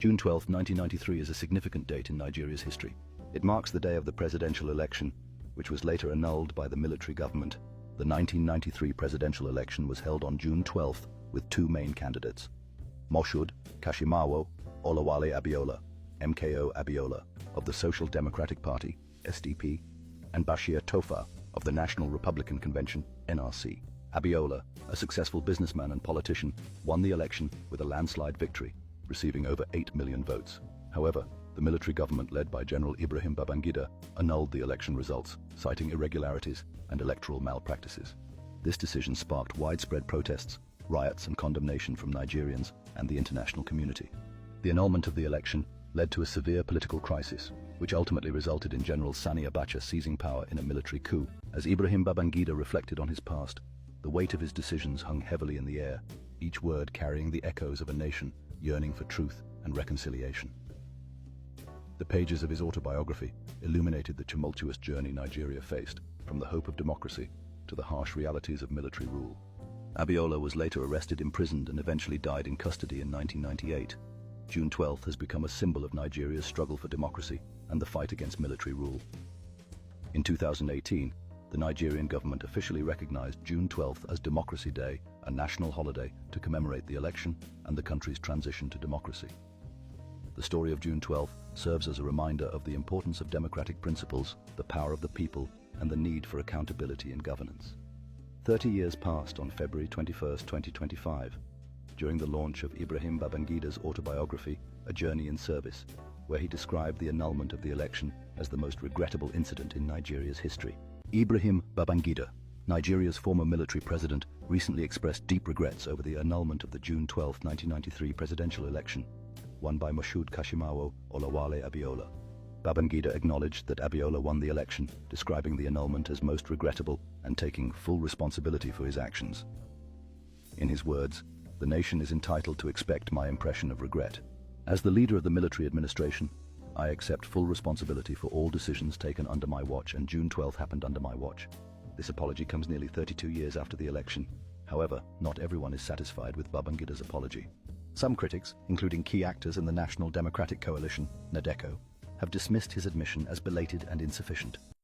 June 12, 1993 is a significant date in Nigeria's history. It marks the day of the presidential election, which was later annulled by the military government. The 1993 presidential election was held on June 12 with two main candidates, Moshood Kashimawo Olawale Abiola, MKO Abiola, of the Social Democratic Party, SDP, and Bashir Tofa of the National Republican Convention, NRC. Abiola, a successful businessman and politician, won the election with a landslide victory, receiving over 8 million votes. However, the military government led by General Ibrahim Babangida annulled the election results, citing irregularities and electoral malpractices. This decision sparked widespread protests, riots and condemnation from Nigerians and the international community. The annulment of the election led to a severe political crisis, which ultimately resulted in General Sani Abacha seizing power in a military coup. As Ibrahim Babangida reflected on his past, the weight of his decisions hung heavily in the air, each word carrying the echoes of a nation yearning for truth and reconciliation. The pages of his autobiography illuminated the tumultuous journey Nigeria faced, from the hope of democracy to the harsh realities of military rule. Abiola was later arrested, imprisoned, and eventually died in custody in 1998. June 12th has become a symbol of Nigeria's struggle for democracy and the fight against military rule. In 2018, the Nigerian government officially recognized June 12th as Democracy Day, a national holiday to commemorate the election and the country's transition to democracy. The story of June 12th serves as a reminder of the importance of democratic principles, the power of the people, and the need for accountability in governance. 30 years passed on February 21, 2025, during the launch of Ibrahim Babangida's autobiography, A Journey in Service, where he described the annulment of the election as the most regrettable incident in Nigeria's history. Ibrahim Babangida, Nigeria's former military president, recently expressed deep regrets over the annulment of the June 12, 1993 presidential election, won by Moshood Kashimawo Olawale Abiola. Babangida acknowledged that Abiola won the election, describing the annulment as most regrettable and taking full responsibility for his actions. In his words, "The nation is entitled to expect my impression of regret. As the leader of the military administration, I accept full responsibility for all decisions taken under my watch, and June 12th happened under my watch." This apology comes nearly 32 years after the election. However, not everyone is satisfied with Babangida's apology. Some critics, including key actors in the National Democratic Coalition, NADECO, have dismissed his admission as belated and insufficient.